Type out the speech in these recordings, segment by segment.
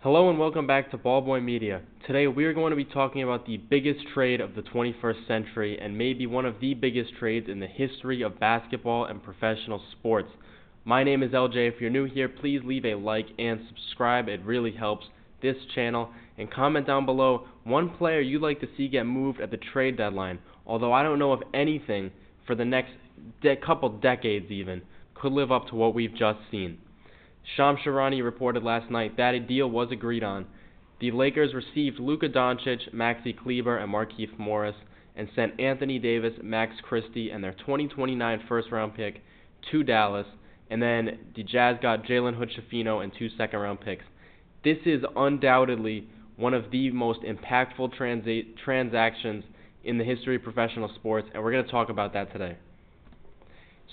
Hello and welcome back to Ballboy Media. Today we are going to be talking about the biggest trade of the 21st century and maybe one of the biggest trades in the history of basketball and professional sports. My name is LJ. If you're new here, please leave a like and subscribe. It really helps this channel. And comment down below one player you'd like to see get moved at the trade deadline. Although I don't know if anything for the next couple decades even could live up to what we've just seen. Shams Charania reported last night that a deal was agreed on. The Lakers received Luka Doncic, Maxi Kleber, and Markieff Morris, and sent Anthony Davis, Max Christie, and their 2029 first-round pick to Dallas, and then the Jazz got Jalen Hood-Schifino and 2 second-round picks. This is undoubtedly one of the most impactful transactions in the history of professional sports, and we're going to talk about that today.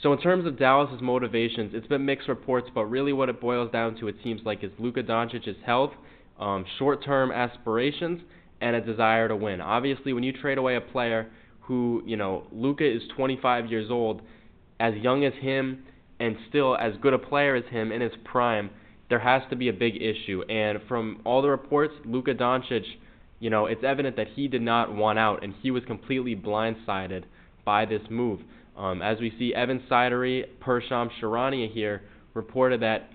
So in terms of Dallas's motivations, it's been mixed reports, but really what it boils down to, it seems like, is Luka Doncic's health, short-term aspirations, and a desire to win. Obviously, when you trade away a player who, Luka is 25 years old, as young as him, and still as good a player as him in his prime, there has to be a big issue. And from all the reports, Luka Doncic, it's evident that he did not want out, and he was completely blindsided by this move. As we see, Evan Sidery, per Shams Charania here, reported that,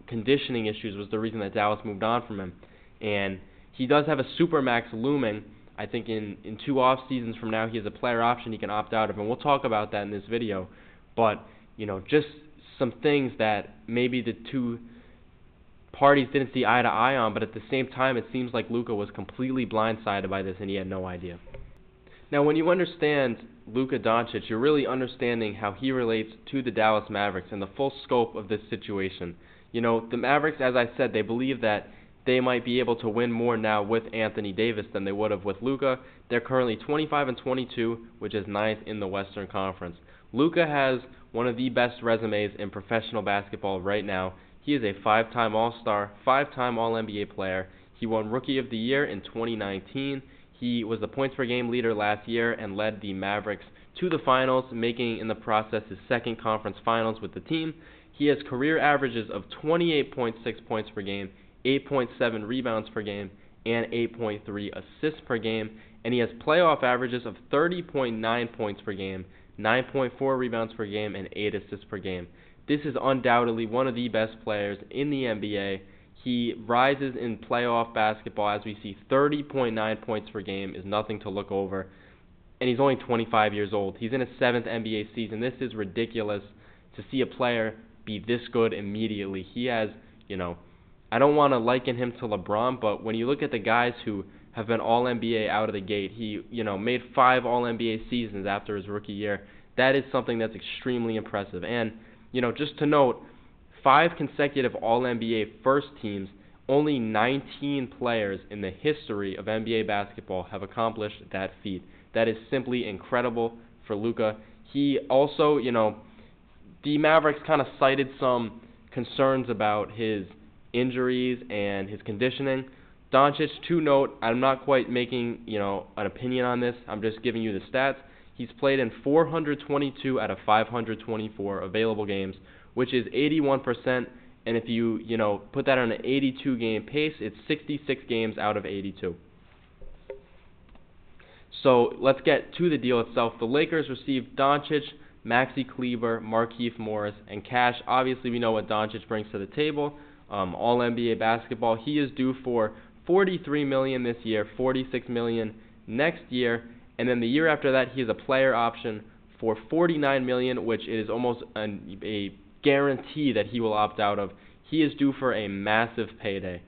conditioning issues was the reason that Dallas moved on from him. And he does have a supermax looming. I think in 2 off seasons from now, he has a player option he can opt out of, and we'll talk about that in this video. But, just some things that maybe the two parties didn't see eye to eye on, but at the same time, it seems like Luka was completely blindsided by this, and he had no idea. Now, when you understand Luka Doncic, you're really understanding how he relates to the Dallas Mavericks and the full scope of this situation. The Mavericks, as I said, they believe that they might be able to win more now with Anthony Davis than they would have with Luka. They're currently 25-22, which is 9th in the Western Conference. Luka has one of the best resumes in professional basketball right now. He is a 5-time All-Star, 5-time All-NBA player. He won Rookie of the Year in 2019. He was the points per game leader last year and led the Mavericks to the finals, making in the process his second conference finals with the team. He has career averages of 28.6 points per game, 8.7 rebounds per game, and 8.3 assists per game, and he has playoff averages of 30.9 points per game, 9.4 rebounds per game, and 8 assists per game. This is undoubtedly one of the best players in the NBA. He rises in playoff basketball, as we see 30.9 points per game is nothing to look over, and he's only 25 years old. He's in his 7th NBA season. This is ridiculous to see a player be this good immediately. He has, I don't want to liken him to LeBron, but when you look at the guys who have been All-NBA out of the gate, he, made 5 All-NBA seasons after his rookie year. That is something that's extremely impressive. And, just to note, 5 consecutive All-NBA first teams, only 19 players in the history of NBA basketball have accomplished that feat. That is simply incredible for Luka. He also, the Mavericks kind of cited some concerns about his injuries and his conditioning. Doncic, to note, I'm not quite making, an opinion on this. I'm just giving you the stats. He's played in 422 out of 524 available games, which is 81%, and if you, put that on an 82-game pace, it's 66 games out of 82. So let's get to the deal itself. The Lakers received Doncic, Maxi Kleber, Markieff Morris, and cash. Obviously, we know what Doncic brings to the table. All-NBA basketball. He is due for $43 million this year, $46 million next year, and then the year after that, he has a player option for $49 million, which is almost a guarantee that he will opt out of. He is due for a massive payday.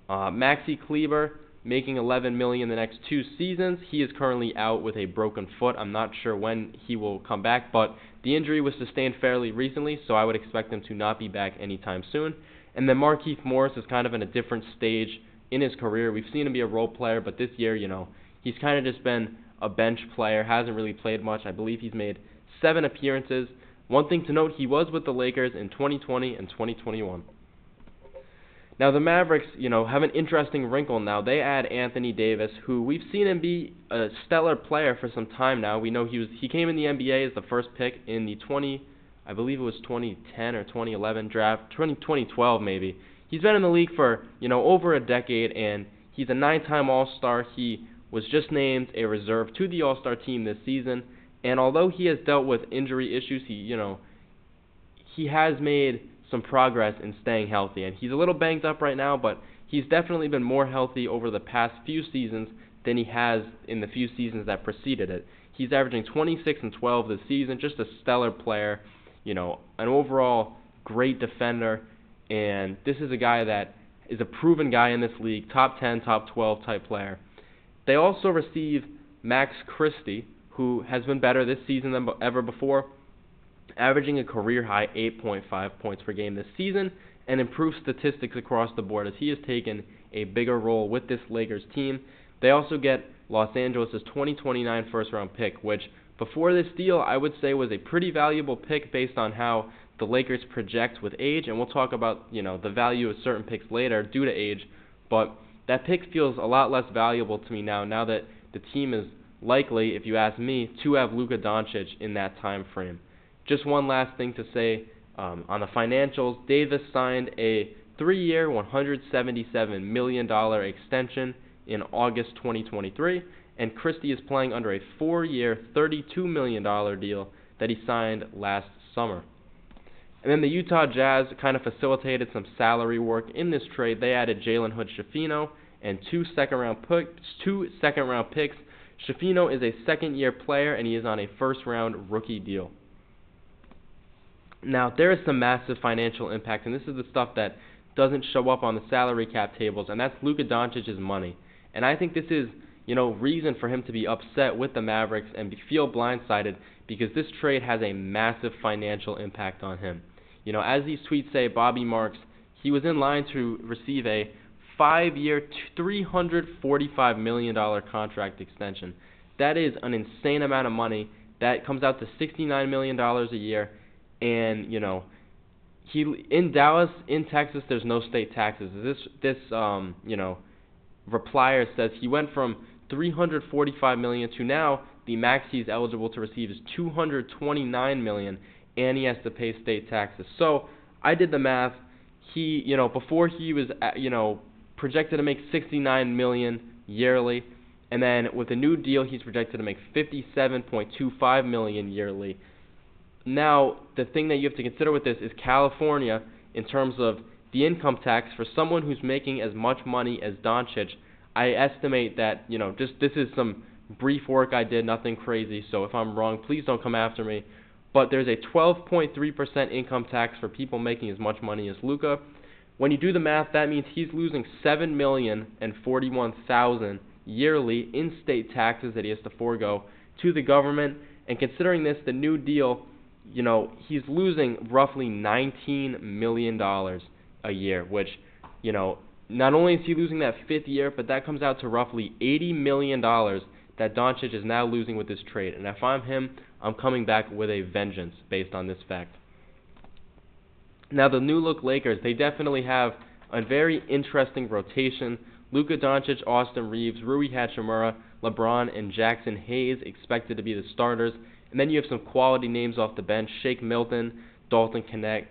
Maxi Kleber making $11 million the next 2 seasons. He is currently out with a broken foot. I'm not sure when he will come back, but the injury was sustained fairly recently, so I would expect him to not be back anytime soon. And then Markieff Morris is kind of in a different stage in his career. We've seen him be a role player, but this year, he's kind of just been a bench player, hasn't really played much. I believe he's made 7 appearances. One thing to note, he was with the Lakers in 2020 and 2021. Now, the Mavericks, have an interesting wrinkle now. They add Anthony Davis, who we've seen him be a stellar player for some time now. We know he came in the NBA as the first pick in the I believe it was 2010 or 2011 draft, 2012 maybe. he's been in the league for, over a decade, and he's a 9-time All-Star. He was just named a reserve to the All-Star team this season, and although he has dealt with injury issues, he has made some progress in staying healthy, and he's a little banged up right now, but he's definitely been more healthy over the past few seasons than he has in the few seasons that preceded it. He's averaging 26 and 12 this season, just a stellar player, an overall great defender, and this is a guy that is a proven guy in this league, top 10, top 12 type player. They also receive Max Christie, who has been better this season than ever before, averaging a career-high 8.5 points per game this season, and improved statistics across the board as he has taken a bigger role with this Lakers team. They also get Los Angeles' 2029 first-round pick, which before this deal I would say was a pretty valuable pick based on how the Lakers project with age, and we'll talk about the value of certain picks later due to age, but that pick feels a lot less valuable to me now that the team is likely, if you ask me, to have Luka Doncic in that time frame. Just one last thing to say on the financials. Davis signed a 3-year, $177 million extension in August 2023, and Christie is playing under a 4-year, $32 million deal that he signed last summer. And then the Utah Jazz kind of facilitated some salary work in this trade. They added Jalen Hood-Schifino and two second-round picks. Schifino is a second-year player, and he is on a first-round rookie deal. Now, there is some massive financial impact, and this is the stuff that doesn't show up on the salary cap tables, and that's Luka Doncic's money. And I think this is, reason for him to be upset with the Mavericks and feel blindsided, because this trade has a massive financial impact on him. As these tweets say, Bobby Marks, he was in line to receive a 5-year, $345 million contract extension. That is an insane amount of money. That comes out to $69 million a year. And, he in Dallas, in Texas, there's no state taxes. This replier says he went from $345 million to now the max he's eligible to receive is $229 million, and he has to pay state taxes. So I did the math. He, before he was, projected to make $69 million yearly, and then with the new deal, he's projected to make $57.25 million yearly. Now, the thing that you have to consider with this is California, in terms of the income tax, for someone who's making as much money as Doncic, I estimate that, this is some brief work I did, nothing crazy, so if I'm wrong, please don't come after me. But there's a 12.3% income tax for people making as much money as Luka. When you do the math, that means he's losing $7,041,000 yearly in state taxes that he has to forego to the government. And considering this, the new deal, he's losing roughly $19 million a year, which, not only is he losing that 5th year, but that comes out to roughly $80 million that Doncic is now losing with this trade. And if I'm him, I'm coming back with a vengeance based on this fact. Now, the new look Lakers, they definitely have a very interesting rotation. Luka Doncic, Austin Reeves, Rui Hachimura, LeBron, and Jackson Hayes expected to be the starters. And then you have some quality names off the bench: Shake Milton, Dalton Knecht,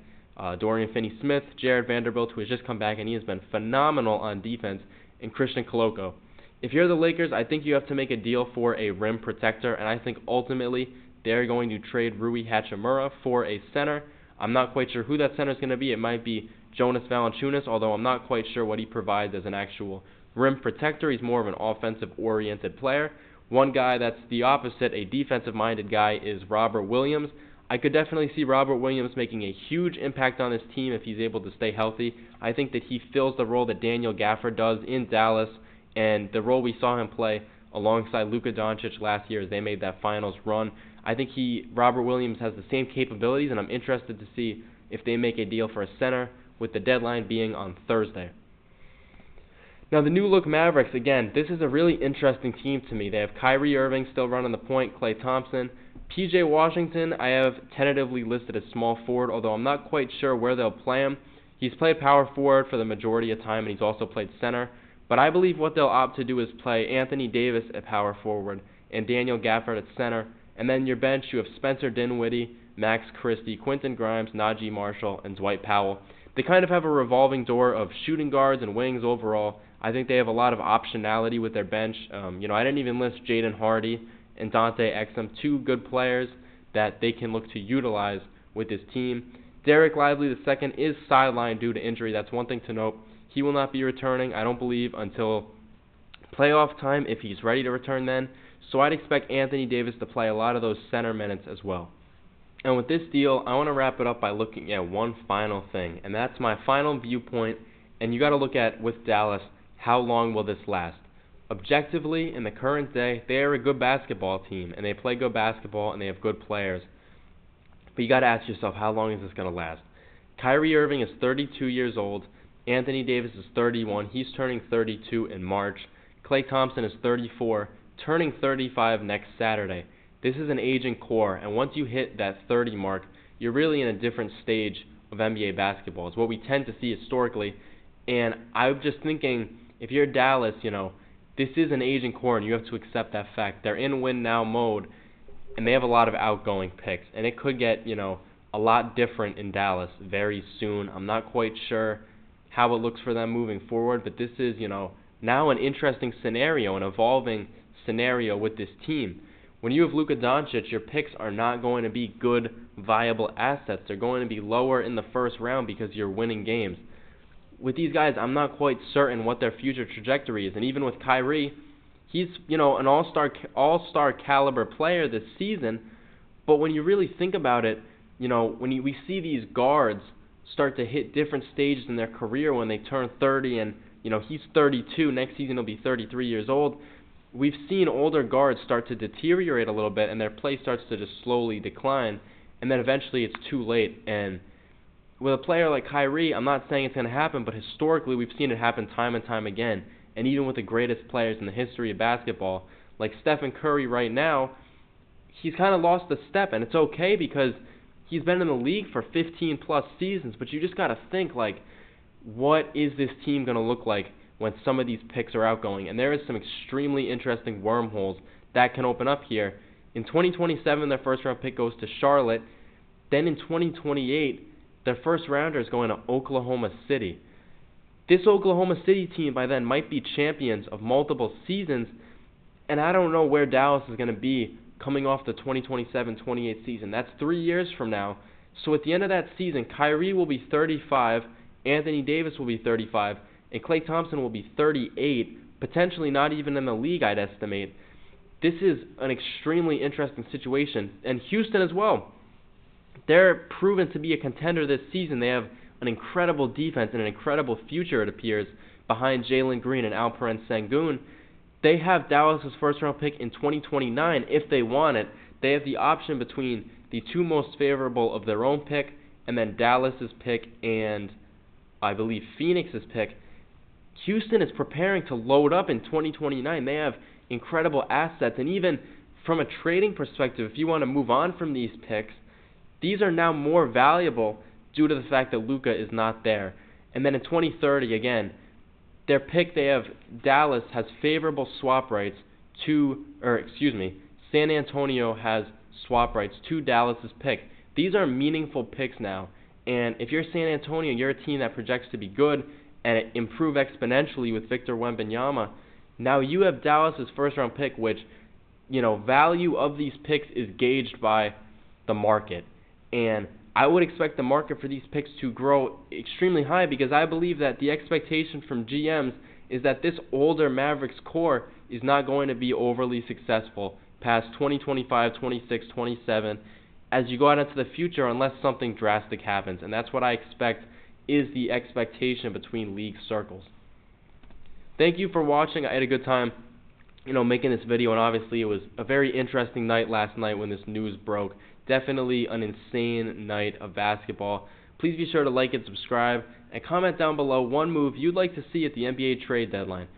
Dorian Finney-Smith, Jared Vanderbilt, who has just come back, and he has been phenomenal on defense, and Christian Koloko. If you're the Lakers, I think you have to make a deal for a rim protector, and I think ultimately they're going to trade Rui Hachimura for a center. I'm not quite sure who that center is going to be. It might be Jonas Valanciunas, although I'm not quite sure what he provides as an actual rim protector. He's more of an offensive-oriented player. One guy that's the opposite, a defensive-minded guy, is Robert Williams. I could definitely see Robert Williams making a huge impact on this team if he's able to stay healthy. I think that he fills the role that Daniel Gafford does in Dallas, and the role we saw him play alongside Luka Doncic last year as they made that finals run. I think Robert Williams has the same capabilities, and I'm interested to see if they make a deal for a center, with the deadline being on Thursday. Now, the new look Mavericks, again, this is a really interesting team to me. They have Kyrie Irving still running the point, Klay Thompson. P.J. Washington, I have tentatively listed as small forward, although I'm not quite sure where they'll play him. He's played power forward for the majority of time, and he's also played center. But I believe what they'll opt to do is play Anthony Davis at power forward and Daniel Gafford at center. And then your bench, you have Spencer Dinwiddie, Max Christie, Quentin Grimes, Najee Marshall, and Dwight Powell. they kind of have a revolving door of shooting guards and wings overall. I think they have a lot of optionality with their bench. I didn't even list Jaden Hardy and Dante Exum, two good players that they can look to utilize with this team. Derek Lively II is sidelined due to injury. That's one thing to note. He will not be returning, I don't believe, until playoff time if he's ready to return then. So I'd expect Anthony Davis to play a lot of those center minutes as well. And with this deal, I want to wrap it up by looking at one final thing, and that's my final viewpoint. And you got to look at, with Dallas, how long will this last? Objectively, in the current day, they are a good basketball team, and they play good basketball, and they have good players. But you got to ask yourself, how long is this going to last? Kyrie Irving is 32 years old. Anthony Davis is 31. He's turning 32 in March. Klay Thompson is 34, turning 35 next Saturday. This is an aging core, and once you hit that 30 mark, you're really in a different stage of NBA basketball. It's what we tend to see historically, and I'm just thinking, if you're Dallas, this is an aging core, and you have to accept that fact. They're in win-now mode, and they have a lot of outgoing picks, and it could get, a lot different in Dallas very soon. I'm not quite sure how it looks for them moving forward, but this is, now an interesting scenario, an evolving scenario with this team. When you have Luka Doncic, your picks are not going to be good, viable assets. They're going to be lower in the first round because you're winning games. With these guys, I'm not quite certain what their future trajectory is. And even with Kyrie, he's, an all-star caliber player this season. But when you really think about it, we see these guards start to hit different stages in their career when they turn 30, and he's 32. Next season he'll be 33 years old. We've seen older guards start to deteriorate a little bit, and their play starts to just slowly decline, and then eventually it's too late. And with a player like Kyrie, I'm not saying it's going to happen, but historically we've seen it happen time and time again. And even with the greatest players in the history of basketball, like Stephen Curry right now, he's kind of lost a step, and it's okay because he's been in the league for 15-plus seasons, but you just got to think, what is this team going to look like when some of these picks are outgoing? And there is some extremely interesting wormholes that can open up here. In 2027, their first-round pick goes to Charlotte. Then in 2028, their first-rounder is going to Oklahoma City. This Oklahoma City team by then might be champions of multiple seasons, and I don't know where Dallas is going to be coming off the 2027-28 season. That's 3 years from now. So at the end of that season, Kyrie will be 35, Anthony Davis will be 35, and Klay Thompson will be 38, potentially not even in the league, I'd estimate. This is an extremely interesting situation. And Houston as well. They're proven to be a contender this season. They have an incredible defense and an incredible future, it appears, behind Jalen Green and Alperen Sengun. They have Dallas' first-round pick in 2029 if they want it. They have the option between the two most favorable of their own pick and then Dallas' pick and, I believe, Phoenix's pick. Houston is preparing to load up in 2029. They have incredible assets, and even from a trading perspective, if you want to move on from these picks, these are now more valuable due to the fact that Luka is not there. And then in 2030, again, their pick, Dallas has favorable swap rights San Antonio has swap rights to Dallas' pick. These are meaningful picks now, and if you're San Antonio, you're a team that projects to be good and improve exponentially with Victor Wembanyama. Now you have Dallas' first-round pick, which, value of these picks is gauged by the market. And I would expect the market for these picks to grow extremely high because I believe that the expectation from GMs is that this older Mavericks core is not going to be overly successful past 2025, 26, 27 as you go out into the future unless something drastic happens. And that's what I expect is the expectation between league circles. Thank you for watching. I had a good time, making this video, and obviously it was a very interesting night last night when this news broke. Definitely an insane night of basketball. Please be sure to like and subscribe, and comment down below one move you'd like to see at the NBA trade deadline.